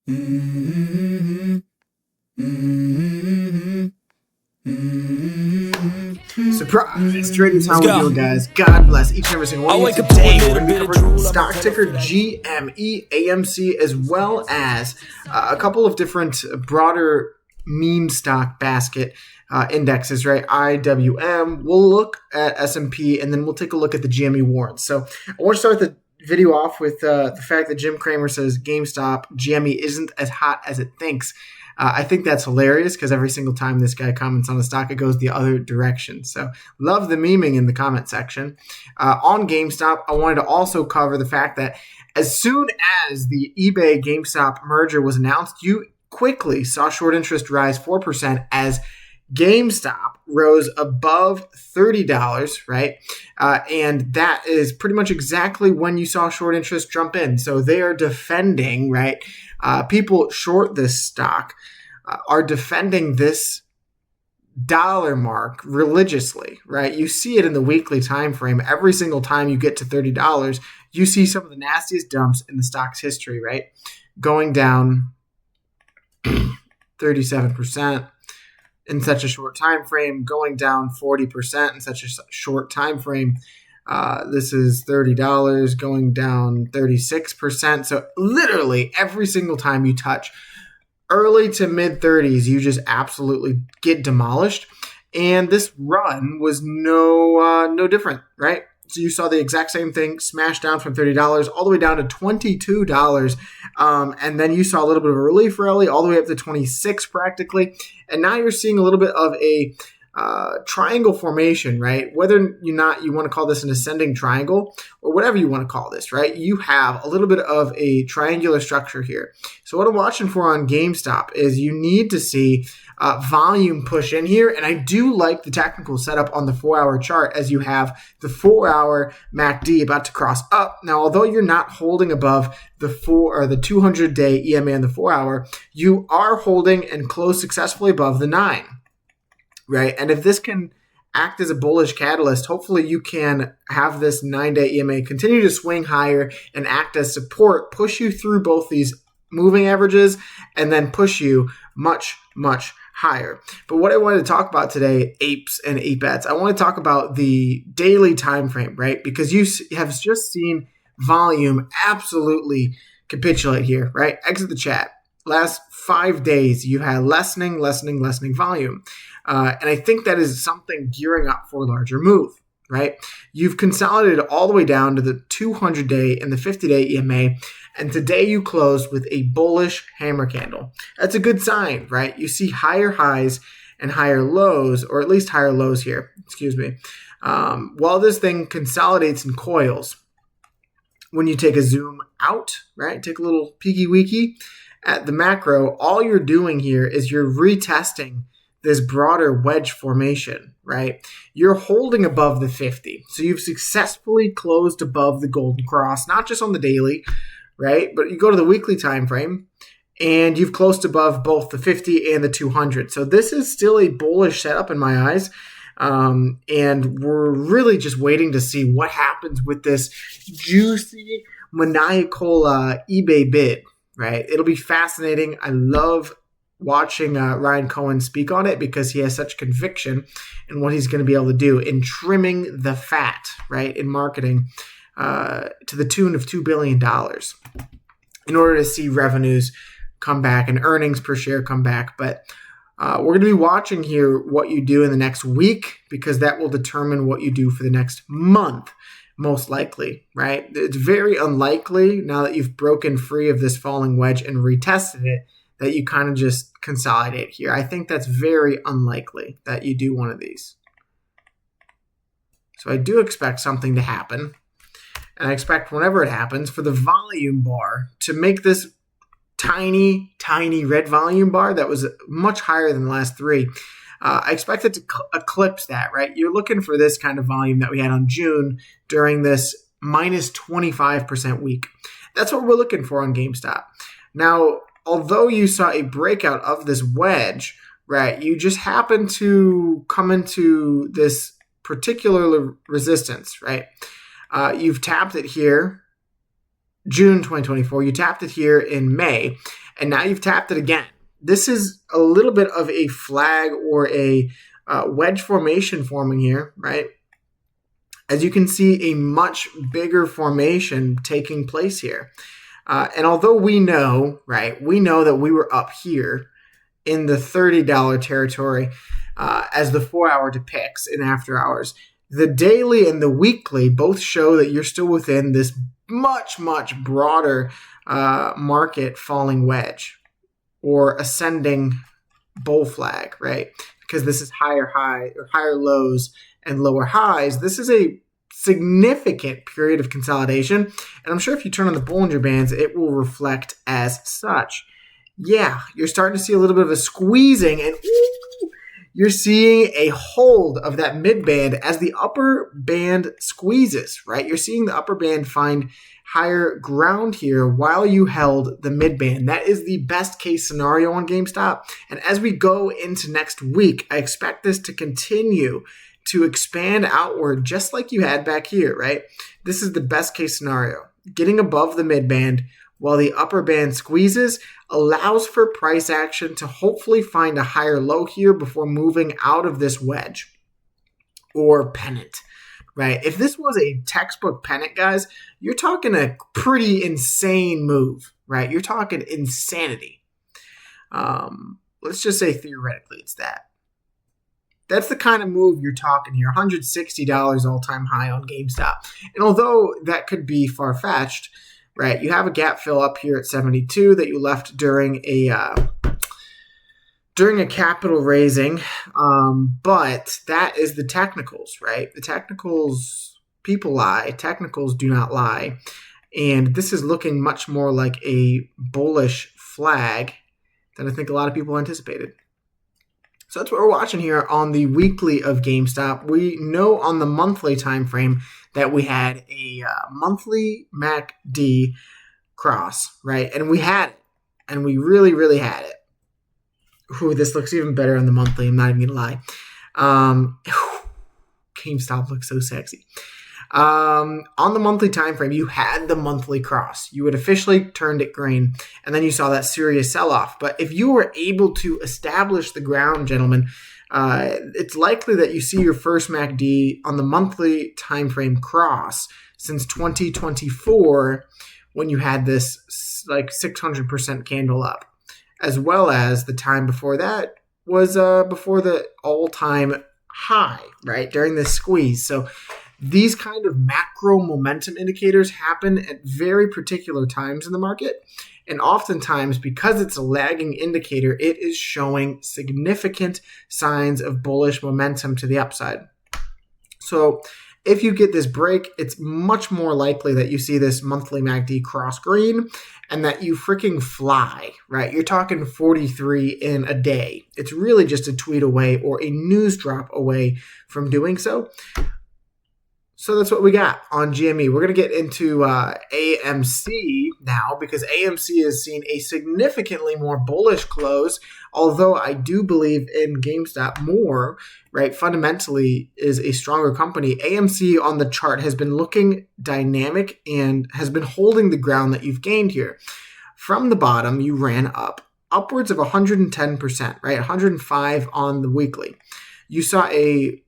Mm-hmm. Mm-hmm. Mm-hmm. Surprise! Trading time with you guys. God bless each and every single one of you. Today we're going to be covering stock ticker GME AMC as well as a couple of different broader meme stock basket indexes, right? IWM. We'll look at S&P and then we'll take a look at the GME warrants. So I want to start the video off with the fact that Jim Cramer says GameStop GME isn't as hot as it thinks. I think that's hilarious because every single time this guy comments on the stock, it goes the other direction. So love the memeing in the comment section. On GameStop, I wanted to also cover the fact that as soon as the eBay GameStop merger was announced, you quickly saw short interest rise 4% as GameStop rose above $30, right? And that is pretty much exactly when you saw short interest jump in. So they are defending, right? People short this stock are defending this dollar mark religiously, right? You see it in the weekly time frame. Every single time you get to $30, you see some of the nastiest dumps in the stock's history, right? Going down 37%. In such a short time frame, going down 40% in such a short time frame. This is $30 going down 36%. So literally every single time you touch early to mid 30s, you just absolutely get demolished. And this run was no different, right? So you saw the exact same thing smash down from $30 all the way down to $22. And then you saw a little bit of a relief rally all the way up to 26 practically. And now you're seeing a little bit of a triangle formation, right? Whether or not you want to call this an ascending triangle or whatever you want to call this, right? You have a little bit of a triangular structure here. So what I'm watching for on GameStop is you need to see volume push in here. And I do like the technical setup on the 4-hour chart as you have the 4-hour MACD about to cross up. Now, although you're not holding above the 200-day EMA on the 4-hour, you are holding and close successfully above the 9. Right. And if this can act as a bullish catalyst, hopefully you can have this 9-day EMA continue to swing higher and act as support, push you through both these moving averages and then push you much, much higher. But what I wanted to talk about today, apes and apettes, I want to talk about the daily time frame, right? Because you have just seen volume absolutely capitulate here, right? Exit the chat. Last 5 days, you've had lessening volume. And I think that is something gearing up for a larger move, right? You've consolidated all the way down to the 200-day and the 50-day EMA, and today you closed with a bullish hammer candle. That's a good sign, right? You see higher highs and higher lows, or at least higher lows here, while this thing consolidates and coils. When you take a zoom out, right, take a little peeky-weeky at the macro, all you're doing here is you're retesting this broader wedge formation, right? You're holding above the 50. So you've successfully closed above the golden cross, not just on the daily, right? But you go to the weekly time frame and you've closed above both the 50 and the 200. So this is still a bullish setup in my eyes. And we're really just waiting to see what happens with this juicy, maniacal eBay bid, right? It'll be fascinating. I love watching Ryan Cohen speak on it because he has such conviction in what he's going to be able to do in trimming the fat, right, in marketing to the tune of $2 billion in order to see revenues come back and earnings per share come back. But we're going to be watching here what you do in the next week because that will determine what you do for the next month, most likely, right? It's very unlikely now that you've broken free of this falling wedge and retested it that you kind of just consolidate here. I think that's very unlikely that you do one of these. So I do expect something to happen. And I expect whenever it happens for the volume bar to make this tiny, tiny red volume bar that was much higher than the last three. I expect it to eclipse that, right? You're looking for this kind of volume that we had on June during this minus 25% week. That's what we're looking for on GameStop. Now, although you saw a breakout of this wedge, right, you just happen to come into this particular resistance, right? You've tapped it here, June 2024. You tapped it here in May. and now you've tapped it again. This is a little bit of a flag or a wedge formation forming here, right? As you can see, a much bigger formation taking place here. And although we know, right, we know that we were up here in the $30 territory as the 4-hour depicts in after hours, the daily and the weekly both show that you're still within this much, much broader market falling wedge or ascending bull flag, right? Because this is higher high or higher lows and lower highs. This is a significant period of consolidation, and I'm sure if you turn on the Bollinger Bands, it will reflect as such. Yeah, you're starting to see a little bit of a squeezing, and you're seeing a hold of that mid band as the upper band squeezes, right? You're seeing the upper band find higher ground here while you held the mid band. That is the best case scenario on GameStop. And as we go into next week, I expect this to continue to expand outward just like you had back here, right? This is the best case scenario. Getting above the mid band while the upper band squeezes allows for price action to hopefully find a higher low here before moving out of this wedge or pennant, right? If this was a textbook pennant, guys, you're talking a pretty insane move, right? You're talking insanity. Let's just say theoretically it's that. That's the kind of move you're talking here. $160 all-time high on GameStop. And although that could be far-fetched, right, you have a gap fill up here at 72 that you left during a capital raising. But that is the technicals, right? The technicals, people lie. Technicals do not lie. And this is looking much more like a bullish flag than I think a lot of people anticipated. So that's what we're watching here on the weekly of GameStop. We know on the monthly time frame that we had a monthly MACD cross, right? And we had it. And we really, really had it. Ooh, this looks even better on the monthly. I'm not even going to lie. GameStop looks so sexy. On the monthly time frame, you had the monthly cross. You had officially turned it green, and then you saw that serious sell-off. But if you were able to establish the ground, gentlemen, it's likely that you see your first MACD on the monthly time frame cross since 2024 when you had this like 600% candle up, as well as the time before that was before the all-time high, right, during this squeeze. So these kind of macro momentum indicators happen at very particular times in the market. And oftentimes, because it's a lagging indicator, it is showing significant signs of bullish momentum to the upside. So if you get this break, it's much more likely that you see this monthly MACD cross green and that you freaking fly, right? You're talking 43 in a day. It's really just a tweet away or a news drop away from doing so. So that's what we got on GME. We're going to get into AMC now because AMC has seen a significantly more bullish close, although I do believe in GameStop more, right? Fundamentally is a stronger company. AMC on the chart has been looking dynamic and has been holding the ground that you've gained here. From the bottom, you ran up upwards of 110%, right? 105 on the weekly. You saw a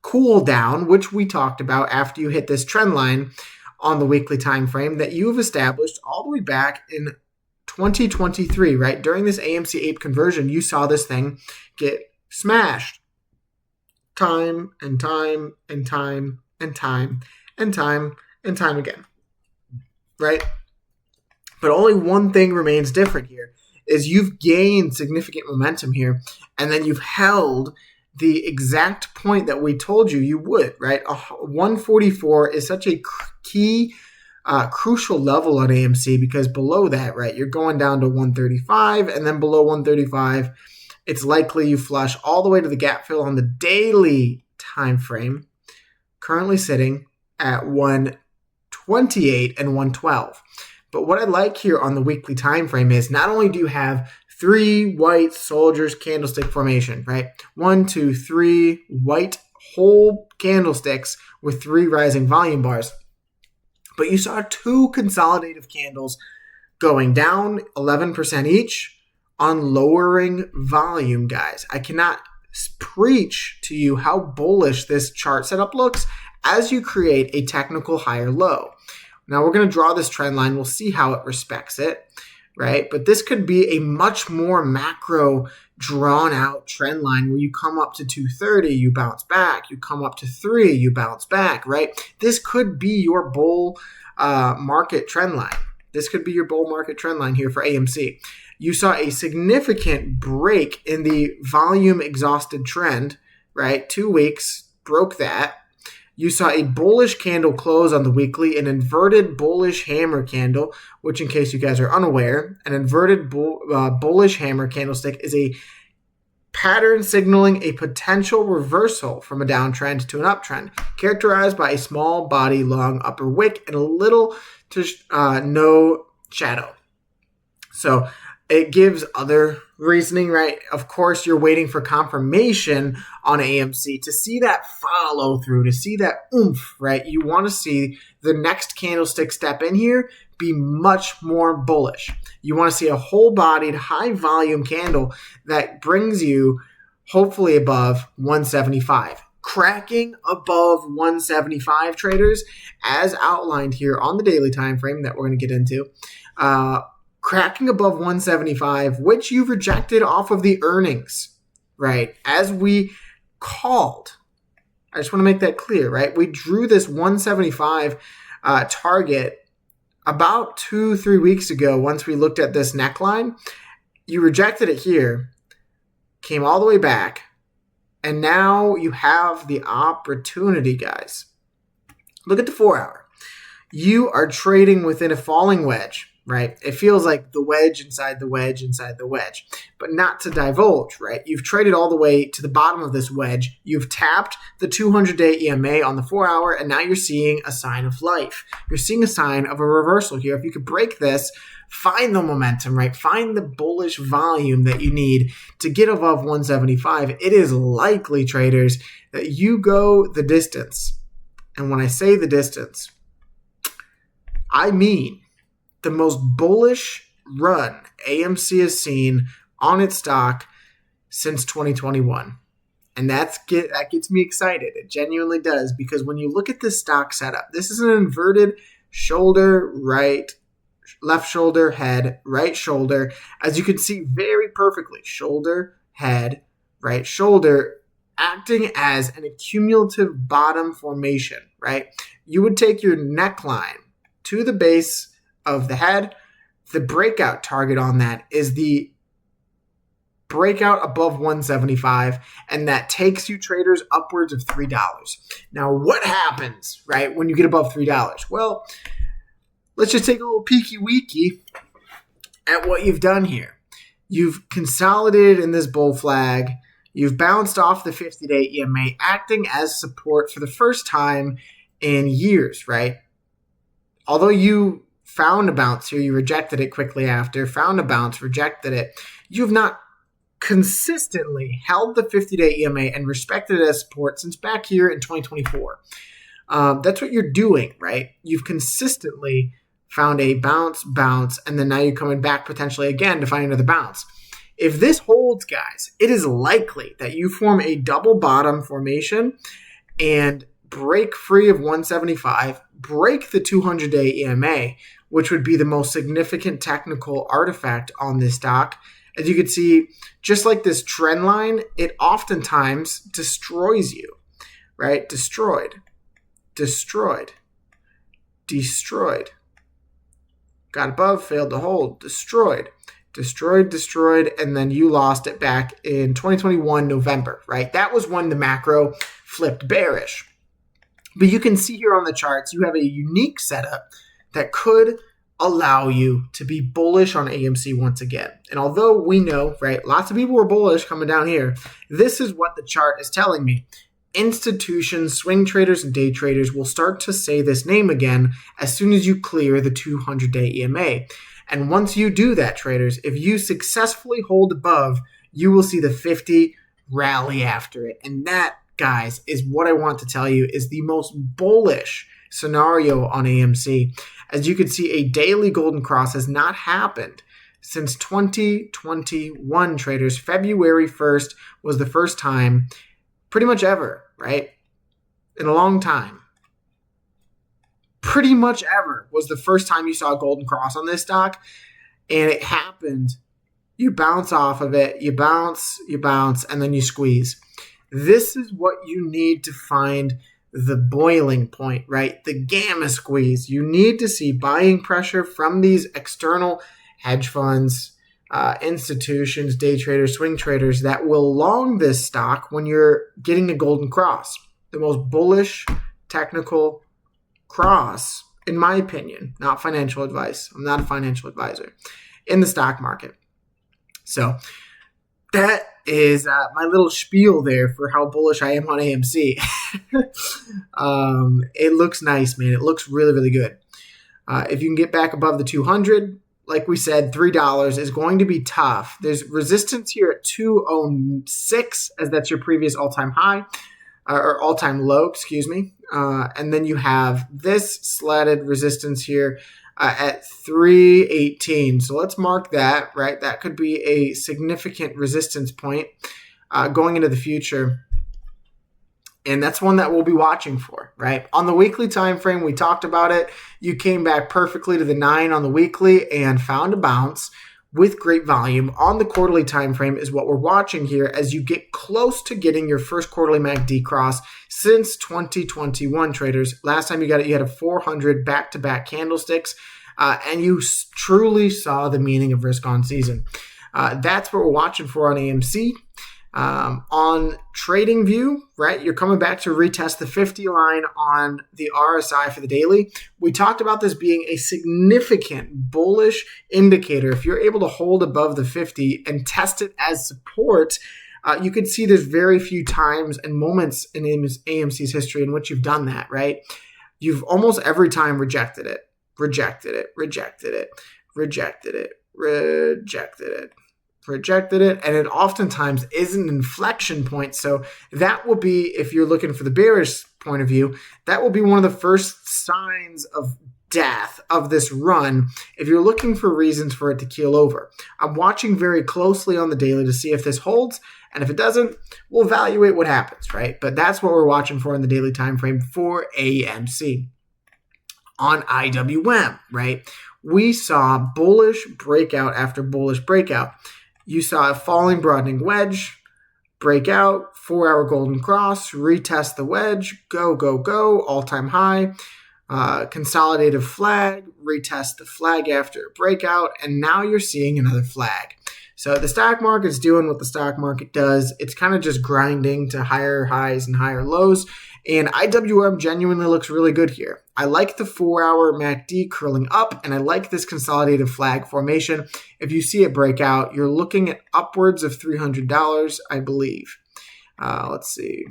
cool down, which we talked about after you hit this trend line on the weekly time frame that you've established all the way back in 2023, right? During this AMC ape conversion, you saw this thing get smashed time and time and time and time and time and time again, right? But only one thing remains different here is you've gained significant momentum here, and then you've held the exact point that we told you you would, right? 144 is such a key, crucial level on AMC because below that, right, you're going down to 135, and then below 135, it's likely you flush all the way to the gap fill on the daily time frame, currently sitting at 128 and 112. But what I like here on the weekly time frame is not only do you have 3 white soldiers candlestick formation, right? 1, 2, 3 white whole candlesticks with 3 rising volume bars. But you saw 2 consolidative candles going down 11% each on lowering volume, guys. I cannot preach to you how bullish this chart setup looks as you create a technical higher low. Now we're going to draw this trend line. We'll see how it respects it, right? But this could be a much more macro drawn out trend line where you come up to 230, you bounce back, you come up to 3, you bounce back, right? This could be your bull market trend line. This could be your bull market trend line here for AMC. You saw a significant break in the volume exhausted trend, right? 2 weeks, broke that. You saw a bullish candle close on the weekly, an inverted bullish hammer candle, which in case you guys are unaware, an inverted bullish hammer candlestick is a pattern signaling a potential reversal from a downtrend to an uptrend, characterized by a small body, long upper wick, and a little to no shadow. So it gives other reasoning, right? Of course, you're waiting for confirmation on AMC to see that follow through, to see that oomph, right? You want to see the next candlestick step in here be much more bullish. You want to see a whole-bodied, high-volume candle that brings you hopefully above 175. Cracking above 175, traders, as outlined here on the daily time frame that we're going to get into, cracking above 175, which you've rejected off of the earnings, right? As we called. I just want to make that clear, right? We drew this 175 target about 2-3 weeks ago. Once we looked at this neckline, you rejected it here, came all the way back, and now you have the opportunity, guys. Look at the 4-hour. You are trading within a falling wedge, right? It feels like the wedge inside the wedge inside the wedge, but not to divulge, right? You've traded all the way to the bottom of this wedge. You've tapped the 200-day EMA on the 4-hour, and now you're seeing a sign of life. You're seeing a sign of a reversal here. If you could break this, find the momentum, right? Find the bullish volume that you need to get above 175. It is likely, traders, that you go the distance. And when I say the distance, I mean the most bullish run AMC has seen on its stock since 2021. And that gets me excited. It genuinely does, because when you look at this stock setup, this is an inverted shoulder, left shoulder, head, right shoulder. As you can see very perfectly, shoulder, head, right shoulder, acting as an accumulative bottom formation, right? You would take your neckline to the base of the head. The breakout target on that is the breakout above 175, and that takes you, traders, upwards of $3. Now, what happens, right, when you get above $3? Well, let's just take a little peeky-weeky at what you've done here. You've consolidated in this bull flag. You've bounced off the 50-day EMA, acting as support for the first time in years, right? Although you found a bounce here, you rejected it quickly after, found a bounce, rejected it. You have not consistently held the 50-day EMA and respected it as support since back here in 2024. That's what you're doing, right? You've consistently found a bounce, and then now you're coming back potentially again to find another bounce. If this holds, guys, it is likely that you form a double bottom formation and break free of 175, break the 200-day EMA, which would be the most significant technical artifact on this stock. As you can see, just like this trend line, it oftentimes destroys you, right? Destroyed. Got above, failed to hold, destroyed, and then you lost it back in 2021 November, right? That was when the macro flipped bearish. But you can see here on the charts, you have a unique setup that could allow you to be bullish on AMC once again. And although we know, right, lots of people were bullish coming down here, this is what the chart is telling me. Institutions, swing traders, and day traders will start to say this name again as soon as you clear the 200-day EMA. And once you do that, traders, if you successfully hold above, you will see the 50 rally after it. And that, guys, is what I want to tell you is the most bullish scenario on AMC. As you can see, a daily golden cross has not happened since 2021, traders. February 1st was the first time pretty much ever, right? In a long time. Pretty much ever was the first time you saw a golden cross on this stock, and it happened. You bounce off of it, you bounce, and then you squeeze. This is what you need to find the boiling point, right? The gamma squeeze. You need to see buying pressure from these external hedge funds, institutions, day traders, swing traders that will long this stock when you're getting a golden cross. The most bullish technical cross, in my opinion, not financial advice. I'm not a financial advisor, in the stock market. So that is my little spiel there for how bullish I am on AMC. It looks nice, man. It looks really, really good. If you can get back above the 200, like we said, $3 is going to be tough. There's resistance here at 206, as that's your previous all-time high, or all-time low, excuse me. And then you have this slatted resistance here at 318. So let's mark that, right? That could be a significant resistance point going into the future. And that's one that we'll be watching for, right? On the weekly time frame, we talked about it. You came back perfectly to the 9 on the weekly and found a bounce with great volume. On the quarterly time frame is what we're watching here as you get close to getting your first quarterly MACD cross since 2021, traders. Last time you got it, you had a 400 back-to-back candlesticks, and you truly saw the meaning of risk on season. That's what we're watching for on AMC. On trading view, right, you're coming back to retest the 50 line on the RSI for the daily. We talked about this being a significant bullish indicator. If you're able to hold above the 50 and test it as support, you can see there's very few times and moments in AMC's history in which you've done that, right? You've almost every time rejected it, rejected it, and it oftentimes is an inflection point. So that will be, if you're looking for the bearish point of view, that will be one of the first signs of death of this run if you're looking for reasons for it to keel over. I'm watching very closely on the daily to see if this holds, and if it doesn't, we'll evaluate what happens, right? But that's what we're watching for in the daily time frame for AMC. On IWM, right, we saw bullish breakout after bullish breakout. You saw a falling broadening wedge, breakout, 4-hour golden cross, retest the wedge, go, all-time high, consolidative flag, retest the flag after a breakout, and now you're seeing another flag. So the stock market's doing what the stock market does. It's kind of just grinding to higher highs and higher lows, and IWM genuinely looks really good here. I like the 4-hour MACD curling up, and I like this consolidative flag formation. If you see it break out, you're looking at upwards of $300, I believe. Let's see.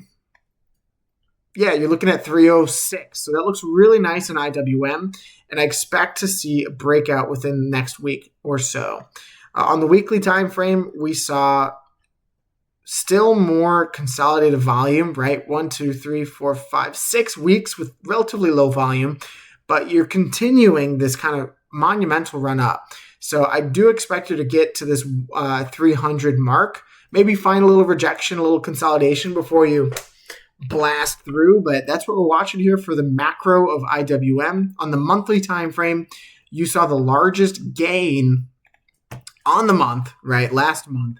Yeah, you're looking at 306. So that looks really nice in IWM, and I expect to see a breakout within the next week or so. On the weekly time frame, we saw still more consolidated volume, right? 1, 2, 3, 4, 5, 6 weeks with relatively low volume, but you're continuing this kind of monumental run up. So I do expect you to get to this 300 mark, maybe find a little rejection, a little consolidation before you blast through, but that's what we're watching here for the macro of IWM. On the monthly time frame, you saw the largest gain on the month, right, last month,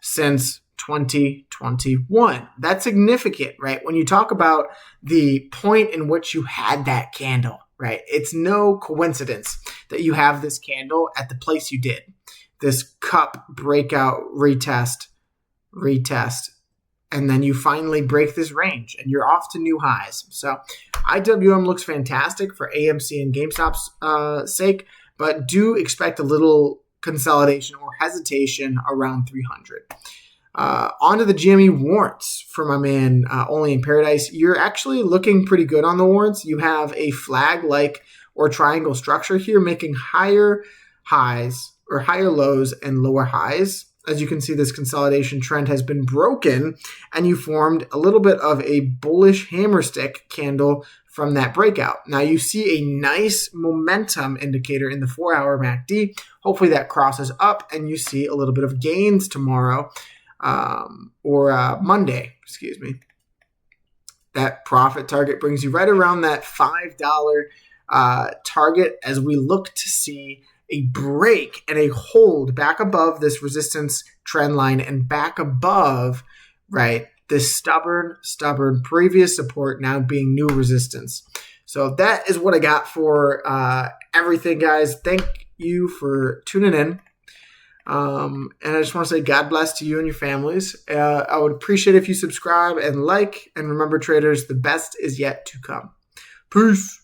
since 2021. That's significant, right? When you talk about the point in which you had that candle, right? It's no coincidence that you have this candle at the place you did. This cup breakout, retest, and then you finally break this range and you're off to new highs. So IWM looks fantastic for AMC and GameStop's sake, but do expect a little consolidation or hesitation around 300. Onto the GME warrants for my man, Only in Paradise. You're actually looking pretty good on the warrants. You have a flag-like or triangle structure here, making higher highs or higher lows and lower highs. As you can see, this consolidation trend has been broken, and you formed a little bit of a bullish hammer stick candle from that breakout. Now you see a nice momentum indicator in the 4-hour MACD. Hopefully that crosses up and you see a little bit of gains tomorrow or Monday, excuse me. That profit target brings you right around that $5 target as we look to see a break and a hold back above this resistance trend line and back above, right, this stubborn previous support now being new resistance. So that is what I got for everything, guys. Thank you for tuning in. And I just want to say God bless to you and your families. I would appreciate if you subscribe and like. And remember, traders, the best is yet to come. Peace.